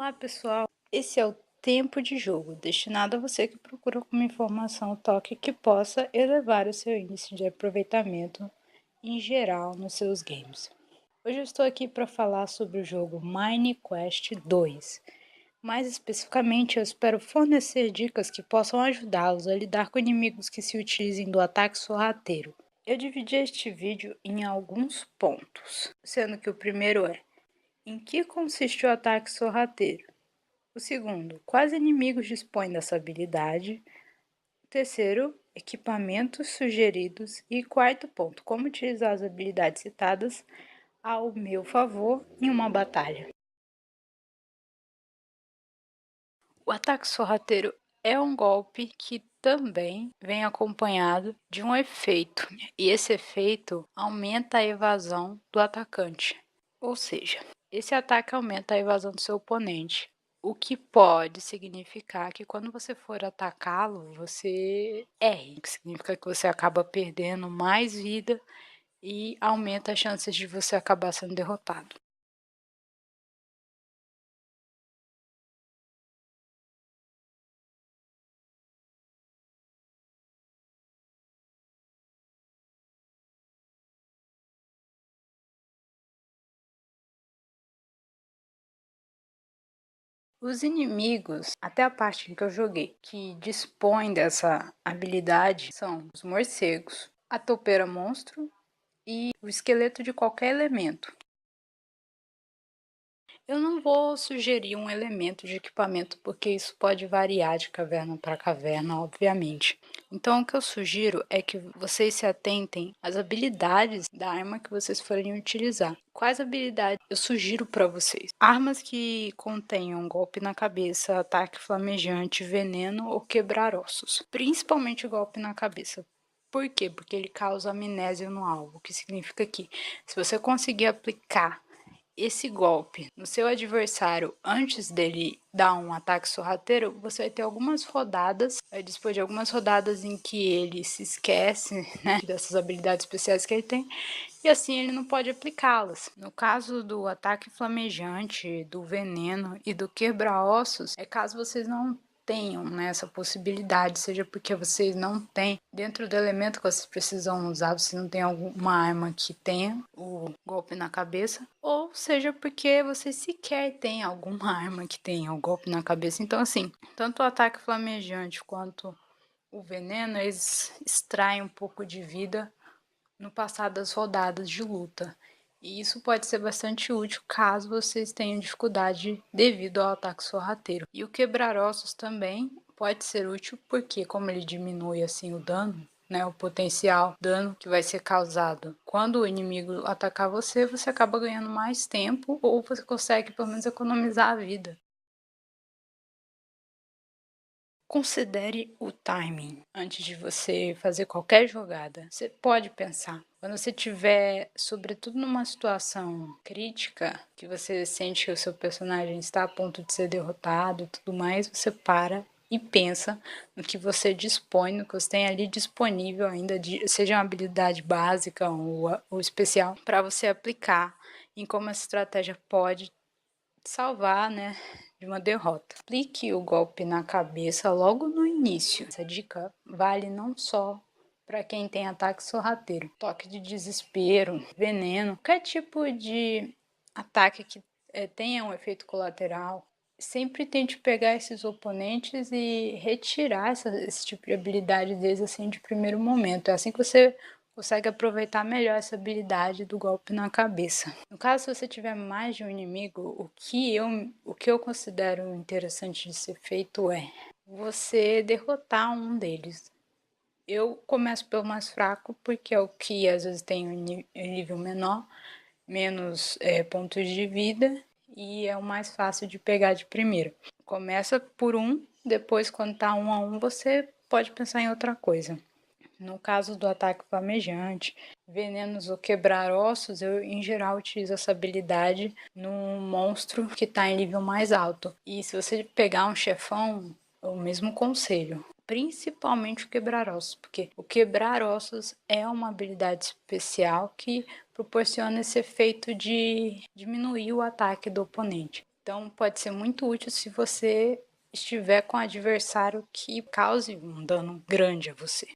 Olá pessoal, esse é o Tempo de Jogo, destinado a você que procura como informação o toque que possa elevar o seu índice de aproveitamento em geral nos seus games. Hoje eu estou aqui para falar sobre o jogo Minequest 2. Mais especificamente, eu espero fornecer dicas que possam ajudá-los a lidar com inimigos que se utilizem do ataque sorrateiro. Eu dividi este vídeo em alguns pontos, sendo que o primeiro é: em que consiste o ataque sorrateiro? O segundo, quais inimigos dispõem dessa habilidade? O terceiro, equipamentos sugeridos. E quarto ponto, como utilizar as habilidades citadas ao meu favor em uma batalha. O ataque sorrateiro é um golpe que também vem acompanhado de um efeito, e esse efeito aumenta a evasão do atacante. Ou seja, esse ataque aumenta a evasão do seu oponente, o que pode significar que quando você for atacá-lo, você erre, que significa que você acaba perdendo mais vida e aumenta as chances de você acabar sendo derrotado. Os inimigos, até a parte em que eu joguei, que dispõem dessa habilidade são os morcegos, a toupeira monstro e o esqueleto de qualquer elemento. Eu não vou sugerir um elemento de equipamento, porque isso pode variar de caverna para caverna, obviamente. Então, o que eu sugiro é que vocês se atentem às habilidades da arma que vocês forem utilizar. Quais habilidades eu sugiro para vocês? Armas que contenham golpe na cabeça, ataque flamejante, veneno ou quebrar ossos. Principalmente golpe na cabeça. Por quê? Porque ele causa amnésia no alvo, o que significa que se você conseguir aplicar esse golpe no seu adversário antes dele dar um ataque sorrateiro, você vai ter algumas rodadas, vai dispor de algumas rodadas em que ele se esquece, né, dessas habilidades especiais que ele tem, e assim ele não pode aplicá-las. No caso do ataque flamejante, do veneno e do quebra-ossos, é caso vocês não tenham, né, essa possibilidade, seja porque vocês não têm, dentro do elemento que vocês precisam usar, você não tem alguma arma que tenha o golpe na cabeça, ou seja porque vocês sequer têm alguma arma que tenha o golpe na cabeça. Então assim, tanto o ataque flamejante quanto o veneno, eles extraem um pouco de vida no passar das rodadas de luta. E isso pode ser bastante útil caso vocês tenham dificuldade devido ao ataque sorrateiro. E o quebrar-ossos também pode ser útil porque, como ele diminui assim o dano, né, o potencial dano que vai ser causado quando o inimigo atacar você, você acaba ganhando mais tempo ou você consegue pelo menos economizar a vida. Considere o timing antes de você fazer qualquer jogada. Você pode pensar. Quando você tiver, sobretudo numa situação crítica, que você sente que o seu personagem está a ponto de ser derrotado e tudo mais, você para e pensa no que você dispõe, no que você tem ali disponível ainda, seja uma habilidade básica ou especial, para você aplicar em como essa estratégia pode salvar, né, de uma derrota. Aplique o golpe na cabeça logo no início. Essa dica vale não só para quem tem ataque sorrateiro, toque de desespero, veneno, qualquer tipo de ataque que tenha um efeito colateral. Sempre tente pegar esses oponentes e retirar esse tipo de habilidade deles assim de primeiro momento. É assim que você consegue aproveitar melhor essa habilidade do golpe na cabeça. No caso, se você tiver mais de um inimigo, o que eu considero interessante de ser feito é você derrotar um deles. Eu começo pelo mais fraco, porque é o que às vezes tem um nível menor, menos pontos de vida, e é o mais fácil de pegar de primeiro. Começa por um, depois quando tá 1 a 1, você pode pensar em outra coisa. No caso do ataque flamejante, venenos ou quebrar ossos, eu em geral utilizo essa habilidade no monstro que está em nível mais alto. E se você pegar um chefão, o mesmo conselho. Principalmente o quebrar ossos, porque o quebrar ossos é uma habilidade especial que proporciona esse efeito de diminuir o ataque do oponente. Então pode ser muito útil se você estiver com um adversário que cause um dano grande a você.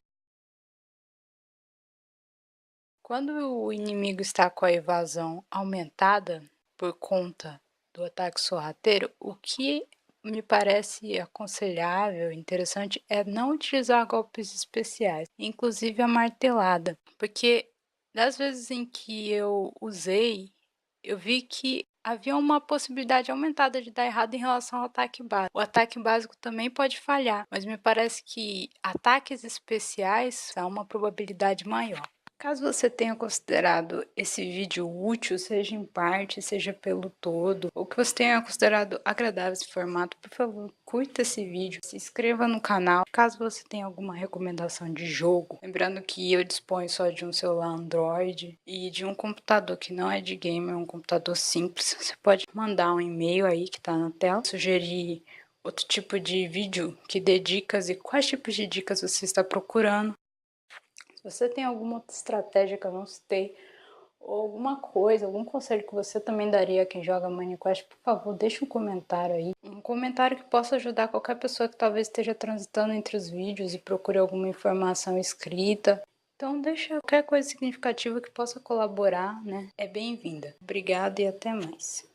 Quando o inimigo está com a evasão aumentada por conta do ataque sorrateiro, o que me parece aconselhável e interessante é não utilizar golpes especiais, inclusive a martelada, porque das vezes em que eu usei, eu vi que havia uma possibilidade aumentada de dar errado em relação ao ataque básico. O ataque básico também pode falhar, mas me parece que ataques especiais há uma probabilidade maior. Caso você tenha considerado esse vídeo útil, seja em parte, seja pelo todo, ou que você tenha considerado agradável esse formato, por favor, curta esse vídeo, se inscreva no canal. Caso você tenha alguma recomendação de jogo, lembrando que eu disponho só de um celular Android e de um computador que não é de game, é um computador simples, você pode mandar um e-mail aí que está na tela, sugerir outro tipo de vídeo que dê dicas e quais tipos de dicas você está procurando. Se você tem alguma outra estratégia que eu não citei, ou alguma coisa, algum conselho que você também daria a quem joga Minecraft, por favor, deixe um comentário aí. Um comentário que possa ajudar qualquer pessoa que talvez esteja transitando entre os vídeos e procure alguma informação escrita. Então deixa qualquer coisa significativa que possa colaborar, né? É bem-vinda. Obrigada e até mais.